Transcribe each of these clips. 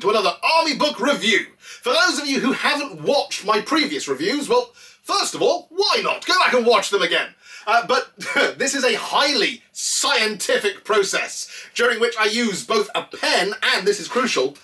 to another army book review. For those of you who haven't watched my previous reviews, well, first of all, why not? Go back and watch them again. But this is a highly scientific process during which I use both a pen and, this is crucial,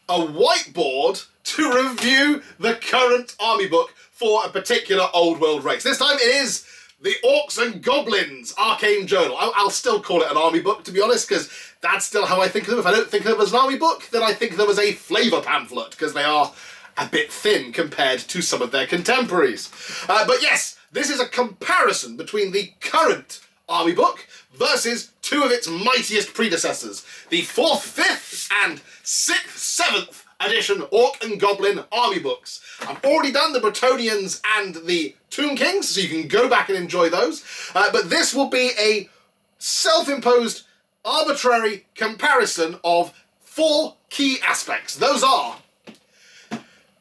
a whiteboard to review the current army book for a particular old world race. This time it is the Orcs and Goblins Arcane Journal. I'll still call it an army book, to be honest, because that's still how I think of them. If I don't think of them as an army book, then I think of them as a flavour pamphlet, because they are a bit thin compared to some of their contemporaries. But yes, this is a comparison between the current army book versus two of its mightiest predecessors, the 4th, 5th and 6th, 7th edition Orc and Goblin army books. I've already done the Bretonians and the Tomb Kings, so you can go back and enjoy those. But this will be a self-imposed, arbitrary comparison of 4 key aspects. Those are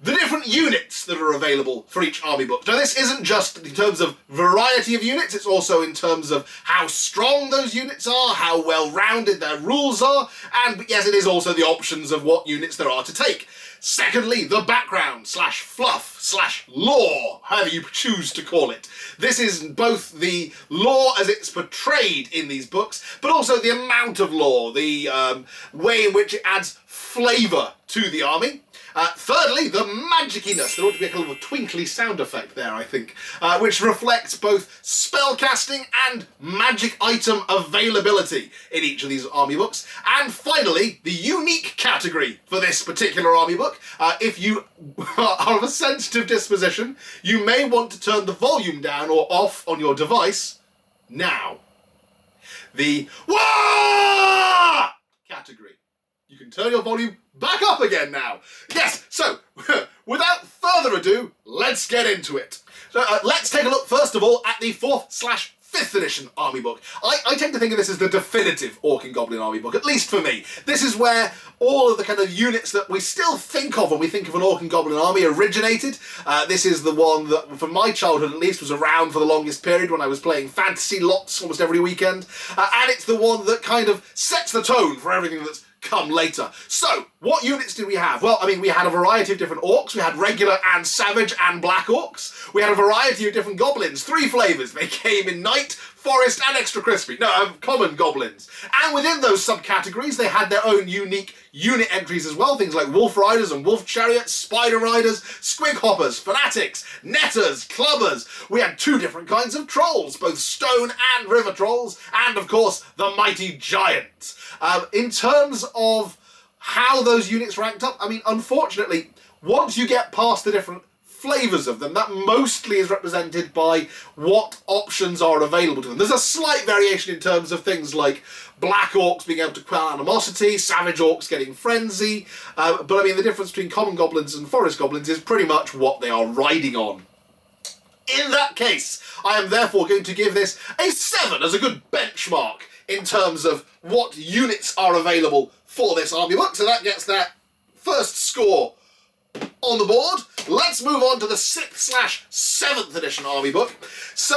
the different units that are available for each army book. Now, this isn't just in terms of variety of units, it's also in terms of how strong those units are, how well-rounded their rules are, and yes, it is also the options of what units there are to take. Secondly, the background slash fluff slash lore, however you choose to call it. This is both the lore as it's portrayed in these books, but also the amount of lore, the way in which it adds flavour to the army. Thirdly, the magiciness. There ought to be a kind of a twinkly sound effect there, I think, which reflects both spellcasting and magic item availability in each of these army books. And finally, the unique category for this particular army book. If you are of a sensitive disposition, you may want to turn the volume down or off on your device now. The Wah! Category. You can turn your volume back up again now. Yes, so, without further ado, let's get into it. So, let's take a look, first of all, at the 4th/5th edition army book. I tend to think of this as the definitive Orc and Goblin army book, at least for me. This is where all of the kind of units that we still think of when we think of an Orc and Goblin army originated. This is the one that, from my childhood at least, was around for the longest period when I was playing fantasy lots almost every weekend. And it's the one that kind of sets the tone for everything that's come later. So, what units did we have? Well, I mean, we had a variety of different orcs. We had regular and savage and black orcs. We had a variety of different goblins, 3 flavours. They came in knight, forest and extra crispy. No, common goblins. And within those subcategories, they had their own unique unit entries as well. Things like wolf riders and wolf chariots, spider riders, squig hoppers, fanatics, netters, clubbers. We had 2 different kinds of trolls, both stone and river trolls, and of course, the mighty giant. In terms of how those units ranked up, I mean, unfortunately, once you get past the different flavours of them, that mostly is represented by what options are available to them. There's a slight variation in terms of things like black orcs being able to quell animosity, savage orcs getting frenzy, but I mean, the difference between common goblins and forest goblins is pretty much what they are riding on. In that case, I am therefore going to give this a 7 as a good benchmark in terms of what units are available for this army book. So that gets that first score on the board. Let's move on to the 6th/7th edition army book. So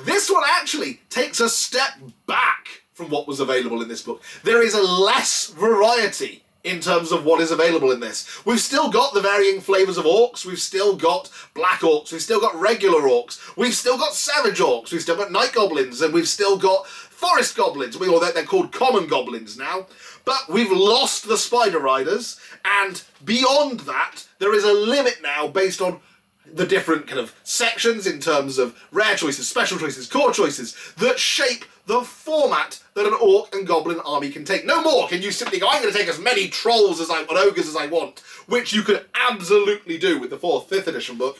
this one actually takes a step back from what was available in this book. There is a less variety in terms of what is available in this. We've still got the varying flavours of orcs, we've still got black orcs, we've still got regular orcs, we've still got savage orcs, we've still got night goblins, and we've still got forest goblins. They're called common goblins now. But we've lost the spider riders, and beyond that, there is a limit now based on the different kind of sections in terms of rare choices, special choices, core choices, that shape the format that an Orc and Goblin army can take. No more can you simply go, I'm going to take as many trolls and ogres as I want, which you could absolutely do with the 4th, 5th edition book.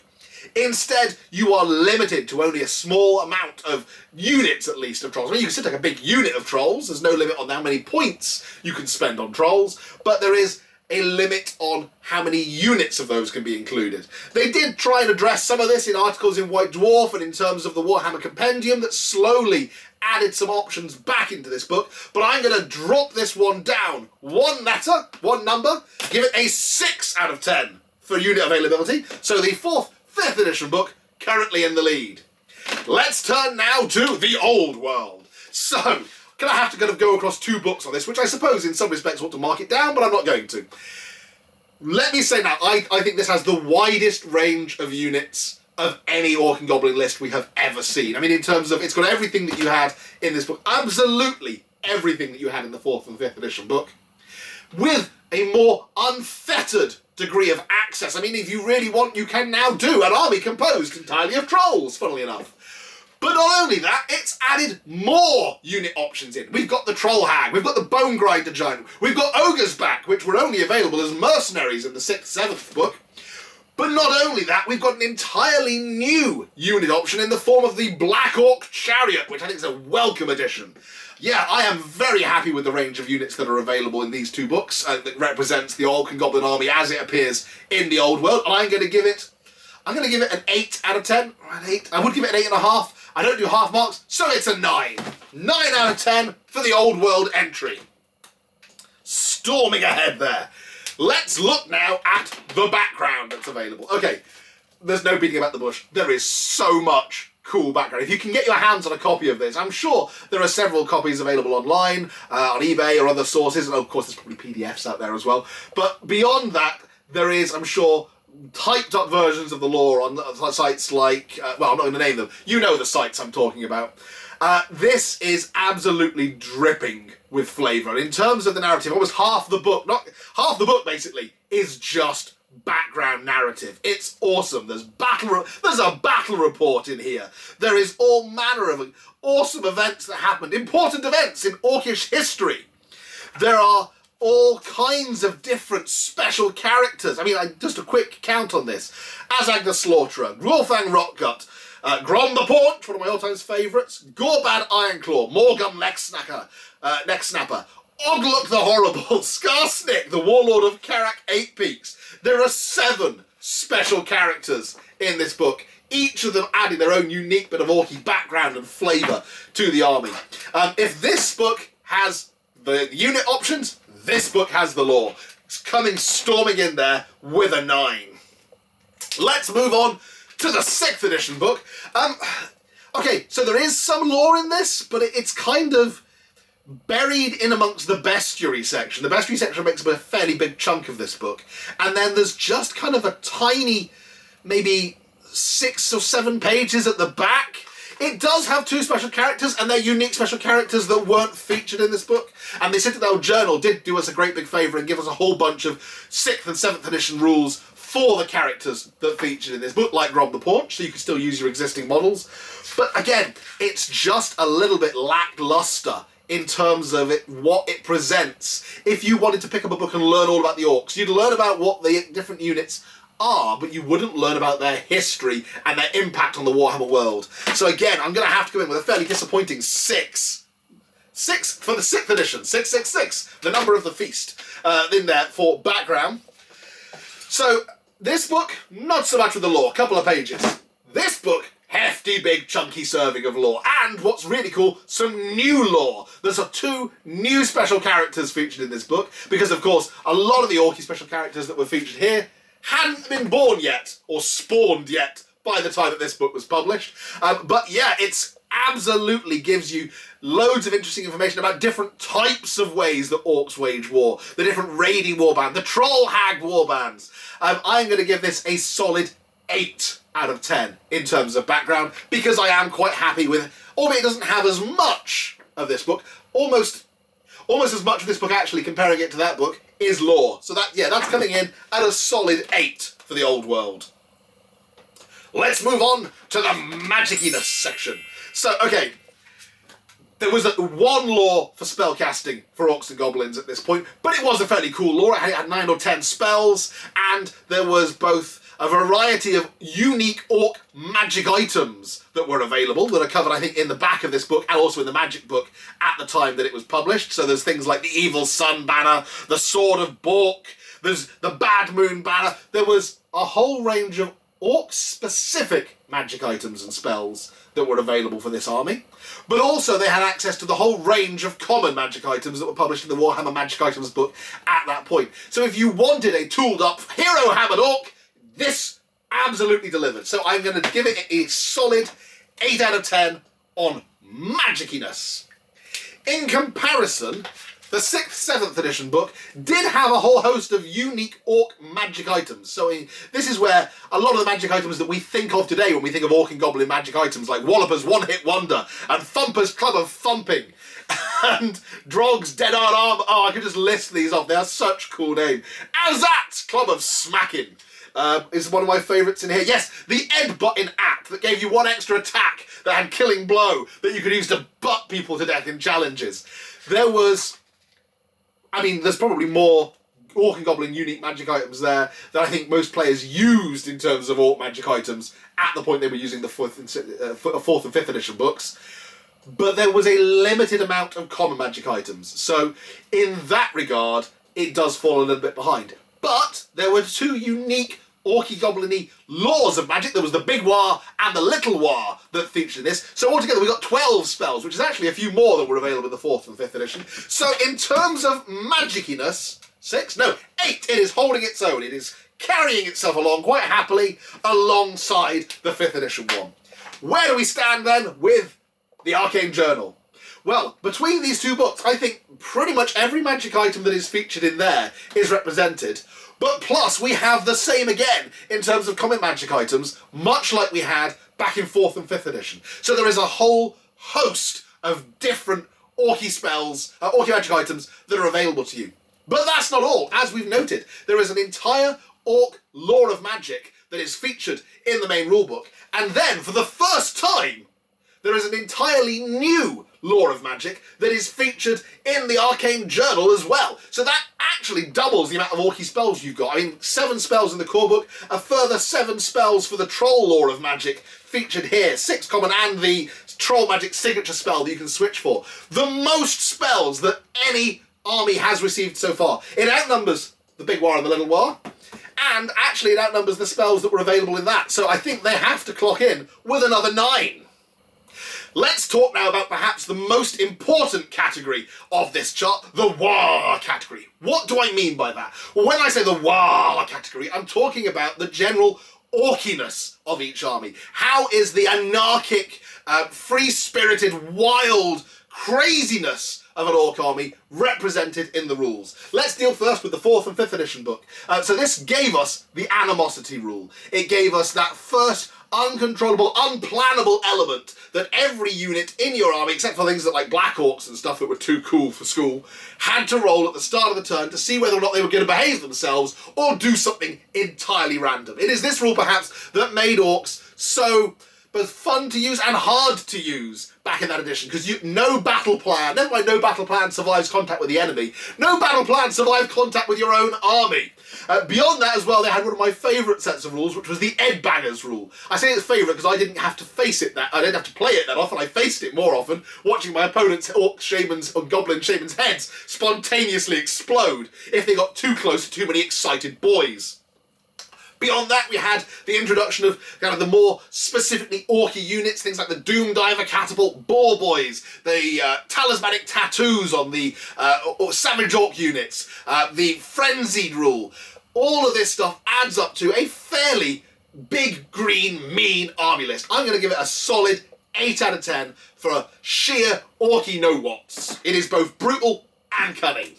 Instead, you are limited to only a small amount of units, at least, of trolls. I mean, you can still take a big unit of trolls. There's no limit on how many points you can spend on trolls, but there is a limit on how many units of those can be included. They did try and address some of this in articles in White Dwarf and in terms of the Warhammer Compendium that slowly added some options back into this book, but I'm going to drop this one down 1 letter, 1 number, give it a 6 out of 10 for unit availability. So the 4th, 5th edition book currently in the lead. Let's turn now to the old world. So, I have to kind of go across 2 books on this, which I suppose in some respects ought to mark it down, but I'm not going to. let me say now, I think this has the widest range of units of any Orc and Goblin list we have ever seen. I mean, in terms of, it's got everything that you had in this book, absolutely everything that you had in the 4th and 5th edition book, with a more unfettered degree of access. I mean, if you really want, you can now do an army composed entirely of trolls, funnily enough. But not only that, it's added more unit options in. We've got the Troll Hag, we've got the Bone Grinder Giant, we've got Ogres back, which were only available as mercenaries in the 6th, 7th book. But not only that, we've got an entirely new unit option in the form of the Black Orc Chariot, which I think is a welcome addition. Yeah, I am very happy with the range of units that are available in these 2 books that represents the Orc and Goblin army as it appears in the Old World, and I'm going to give it an 8 out of 10. An 8. I would give it an 8.5. I don't do half marks, so it's a 9. 9 out of 10 for the Old World entry. Storming ahead there. Let's look now at the background that's available. Okay, there's no beating about the bush. There is so much cool background. If you can get your hands on a copy of this, I'm sure there are several copies available online, on eBay or other sources, and of course there's probably PDFs out there as well. But beyond that, there is, I'm sure, typed up versions of the lore on sites like, well, I'm not going to name them. You know the sites I'm talking about. This is absolutely dripping with flavour. In terms of the narrative, almost half the book basically, is just background narrative. It's awesome. There's a battle report in here. There is all manner of awesome events that happened, important events in Orcish history. There are all kinds of different special characters. I mean, just a quick count on this. Azag the Slaughterer, Grulfang Rotgut, Grom the Paunch, one of my all-time favourites, Gorbad Ironclaw, Morgum Necksnapper, Ogluk the Horrible, Skarsnik, the Warlord of Karak 8 Peaks. There are 7 special characters in this book, each of them adding their own unique bit of Orky background and flavour to the army. If this book has the unit options, this book has the lore. It's coming storming in there with a 9. Let's move on to the 6th edition book. Okay, so there is some lore in this, but it's kind of buried in amongst the bestiary section. The bestiary section makes up a fairly big chunk of this book. And then there's just kind of a tiny, maybe 6 or 7 pages at the back. It does have 2 special characters, and they're unique special characters that weren't featured in this book. And the Citadel Journal did do us a great big favour and give us a whole bunch of 6th and 7th edition rules for the characters that featured in this book, like Rob the Paunch, so you can still use your existing models. But again, it's just a little bit lackluster in terms of what it presents. If you wanted to pick up a book and learn all about the Orcs, you'd learn about what the different units are, but you wouldn't learn about their history and their impact on the Warhammer world. So again, I'm going to have to go in with a fairly disappointing 6. 6 for the 6th edition. 666, the number of the feast, in there for background. So this book, not so much with the lore, couple of pages. This book, hefty, big, chunky serving of lore. And what's really cool, some new lore. There's 2 new special characters featured in this book, because of course, a lot of the Orky special characters that were featured here hadn't been born yet, or spawned yet, by the time that this book was published. But yeah, it's absolutely gives you loads of interesting information about different types of ways that Orcs wage war, the different raiding warband, the Troll Hag warbands. I'm going to give this a solid 8 out of 10 in terms of background, because I am quite happy with, albeit it doesn't have as much of this book, almost as much of this book actually, comparing it to that book, is lore. So that's coming in at a solid 8 for the Old World. Let's move on to the magiciness section. So, okay, there was 1 lore for spellcasting for Orcs and Goblins at this point, but it was a fairly cool lore. It had 9 or 10 spells, and there was both a variety of unique Orc magic items that were available, that are covered, I think, in the back of this book, and also in the magic book at the time that it was published. So there's things like the Evil Sun banner, the Sword of Bork, there's the Bad Moon banner. There was a whole range of Orc-specific magic items and spells that were available for this army. But also they had access to the whole range of common magic items that were published in the Warhammer Magic Items book at that point. So if you wanted a tooled-up, hero-hammered Orc, this absolutely delivered. So I'm going to give it a solid 8 out of 10 on magiciness. In comparison, The 6th, 7th edition book did have a whole host of unique orc magic items. So this is where a lot of the magic items that we think of today when we think of Orc and Goblin magic items, like Wallopers One-Hit Wonder, and Thumper's Club of Thumping, and Drog's Dead-Hard Arm. Oh, I could just list these off. They are such cool names. Azat's Club of Smacking is one of my favourites in here. Yes, the Ed-Button app that gave you one extra attack that had Killing Blow that you could use to butt people to death in challenges. There was... there's probably more Orc and Goblin unique magic items there that I think most players used in terms of Orc magic items at the point they were using the 4th and 5th edition books. But there was a limited amount of common magic items. So in that regard, it does fall a little bit behind. But there were 2 unique Orky Goblin-y laws of magic. There was the Big War and the Little War that featured in this. So altogether we got 12 spells, which is actually a few more than were available in the 4th and 5th edition. So in terms of magiciness, 8, it is holding its own. It is carrying itself along quite happily alongside the 5th edition one. Where do we stand then with the Arcane Journal? Well, between these 2 books, I think pretty much every magic item that is featured in there is represented. But plus, we have the same again in terms of common magic items, much like we had back in 4th and 5th edition. So there is a whole host of different Orky spells, Orky magic items that are available to you. But that's not all. As we've noted, there is an entire Orc lore of magic that is featured in the main rulebook. And then, for the first time, there is an entirely new lore of magic that is featured in the Arcane Journal as well. So that actually doubles the amount of Orky spells you've got. 7 spells in the core book, a further 7 spells for the Troll lore of magic featured here. 6 common and the Troll magic signature spell that you can switch for. The most spells that any army has received so far. It outnumbers the Big War and the Little War, and actually it outnumbers the spells that were available in that. So I think they have to clock in with another 9. Let's talk now about perhaps the most important category of this chart, the war category. What do I mean by that? Well, when I say the war category, I'm talking about the general orkiness of each army. How is the anarchic, free-spirited, wild craziness of an orc army represented in the rules? Let's deal first with the 4th and 5th edition book. So this gave us the animosity rule. It gave us that first uncontrollable, unplannable element that every unit in your army, except for things that like Black Orcs and stuff that were too cool for school, had to roll at the start of the turn to see whether or not they were going to behave themselves or do something entirely random. It is this rule, perhaps, that made Orcs so both fun to use and hard to use back in that edition, because no battle plan, never mind no battle plan survives contact with the enemy, no battle plan survives contact with your own army. Beyond that as well, they had one of my favourite sets of rules, which was the Ed Bangers rule. I say it's favourite because I didn't have to face it I didn't have to play it that often, I faced it more often, watching my opponent's Orc Shamans or Goblin Shamans' heads spontaneously explode if they got too close to too many excited boys. Beyond that, we had the introduction of kind of the more specifically orky units, things like the Doom Diver Catapult Boar Boys, the talismanic tattoos on the Savage Orc units, the Frenzied rule. All of this stuff adds up to a fairly big, green, mean army list. I'm going to give it a solid 8 out of 10 for a sheer orky know-whats. It is both brutal and cunning.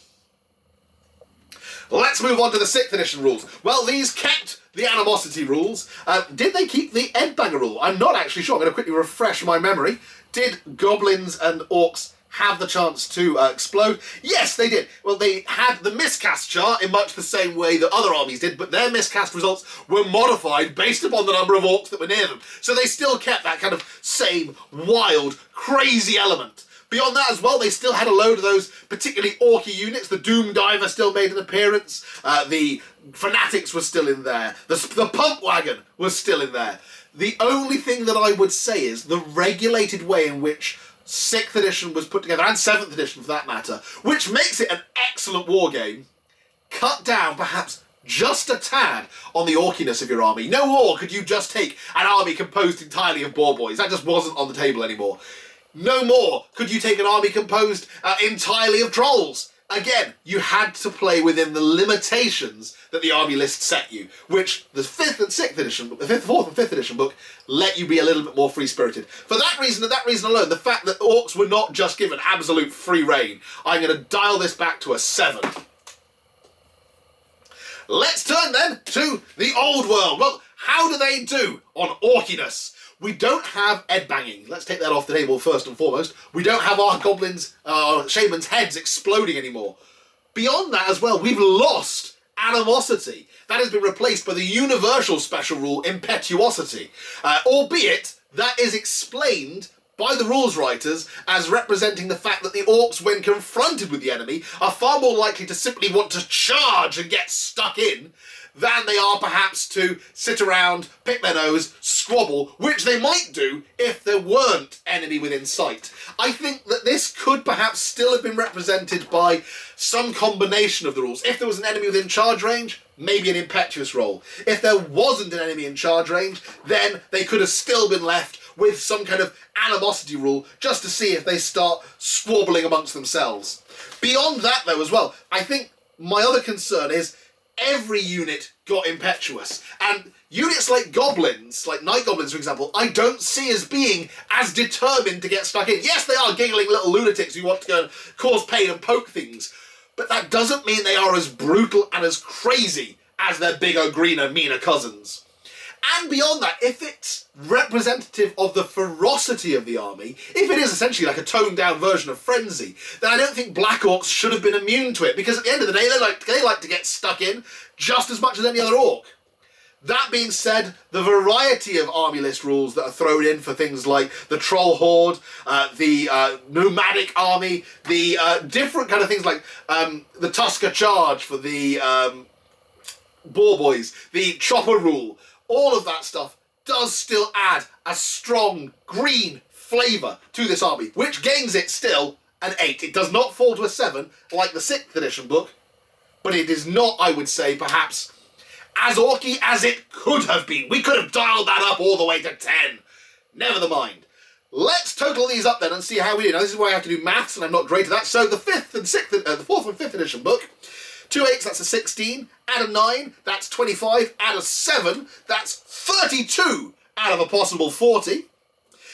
Let's move on to the 6th edition rules. Well, these kept the animosity rules. Did they keep the Edbanger rule? I'm not actually sure. I'm going to quickly refresh my memory. Did goblins and orcs have the chance to explode? Yes, they did. Well, they had the miscast chart in much the same way that other armies did, but their miscast results were modified based upon the number of orcs that were near them. So they still kept that kind of same wild, crazy element. Beyond that as well, they still had a load of those particularly orky units. The Doom Diver still made an appearance. The Fanatics was still in there. The Pump Wagon was still in there. The only thing that I would say is the regulated way in which 6th edition was put together, and 7th edition for that matter, which makes it an excellent war game, cut down perhaps just a tad on the orkiness of your army. No more could you just take an army composed entirely of boar boys. That just wasn't on the table anymore. No more could you take an army composed entirely of trolls. again, you had to play within the limitations that the army list set you, which the 5th and 6th edition, the 5th, 4th and 5th edition book let you be a little bit more free-spirited. For that reason and that reason alone, the fact that orcs were not just given absolute free reign, I'm going to dial this back to a 7. Let's turn then to the old world. Well, how do they do on orkiness? We don't have head banging. Let's take that off the table first and foremost. We don't have our goblins, shamans' heads exploding anymore. Beyond that as well, we've lost animosity. That has been replaced by the universal special rule, impetuosity. Albeit, that is explained by the rules writers as representing the fact that the orcs, when confronted with the enemy, are far more likely to simply want to charge and get stuck in than they are perhaps to sit around, pick their nose, squabble, which they might do if there weren't enemy within sight. I think that this could perhaps still have been represented by some combination of the rules. If there was an enemy within charge range, maybe an impetuous roll. If there wasn't an enemy in charge range, then they could have still been left with some kind of animosity rule just to see if they start squabbling amongst themselves. Beyond that, though, as well, I think my other concern is every unit got impetuous. And units like goblins, like night goblins, for example, I don't see as being as determined to get stuck in. Yes, they are giggling little lunatics who want to go and cause pain and poke things, but that doesn't mean they are as brutal and as crazy as their bigger, greener, meaner cousins. And beyond that, if it's representative of the ferocity of the army, if it is essentially like a toned-down version of Frenzy, then I don't think Black Orcs should have been immune to it, because at the end of the day, they like to get stuck in just as much as any other orc. That being said, the variety of army list rules that are thrown in for things like the Troll Horde, the Nomadic Army, the different kind of things like the Tusker Charge for the Boar Boys, the Chopper Rule, all of that stuff does still add a strong green flavour to this army, which gains it still an 8. It does not fall to a 7 like the 6th edition book, but it is not, I would say, perhaps as orky as it could have been. We could have dialed that up all the way to 10. Never mind. Let's total these up then and see how we do. Now, this is where I have to do maths, and I'm not great at that. So the 5th and 6th, the 4th and 5th edition book, 2 8s, that's a 16, add a 9, that's 25, add a 7, that's 32 out of a possible 40.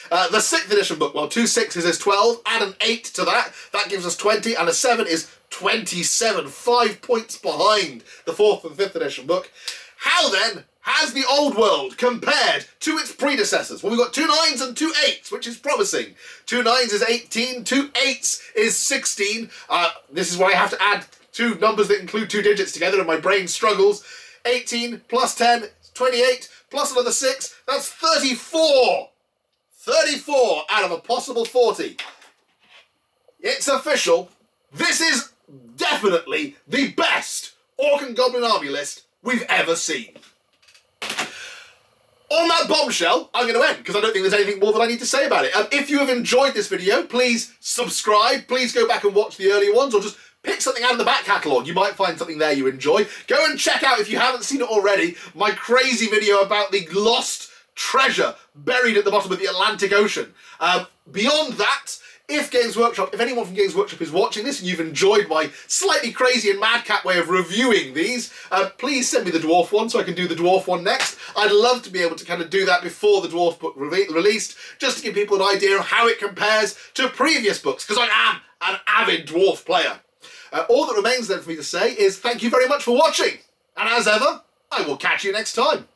The 6th edition book, well, 2 6s is 12, add an 8 to that, that gives us 20, and a 7 is 27, 5 points behind the 4th and 5th edition book. How then has the old world compared to its predecessors? Well, we've got 2 9s and 2 8s, which is promising. 2 9s is 18, 2 8s is 16. This is where I have to add 2 numbers that include 2 digits together and my brain struggles. 18 plus 10, 28, plus another 6, that's 34! 34 out of a possible 40. It's official. This is definitely the best Orc and Goblin army list we've ever seen. On that bombshell, I'm going to end, because I don't think there's anything more that I need to say about it. If you have enjoyed this video, please subscribe. Please go back and watch the earlier ones, or just pick something out of the back catalogue. You might find something there you enjoy. Go and check out, if you haven't seen it already, my crazy video about the lost treasure buried at the bottom of the Atlantic Ocean. Beyond that, if anyone from Games Workshop is watching this and you've enjoyed my slightly crazy and madcap way of reviewing these, please send me the Dwarf one so I can do the Dwarf one next. I'd love to be able to kind of do that before the Dwarf book released, just to give people an idea of how it compares to previous books, because I am an avid Dwarf player. All that remains then for me to say is thank you very much for watching, and as ever, I will catch you next time.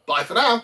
Bye for now.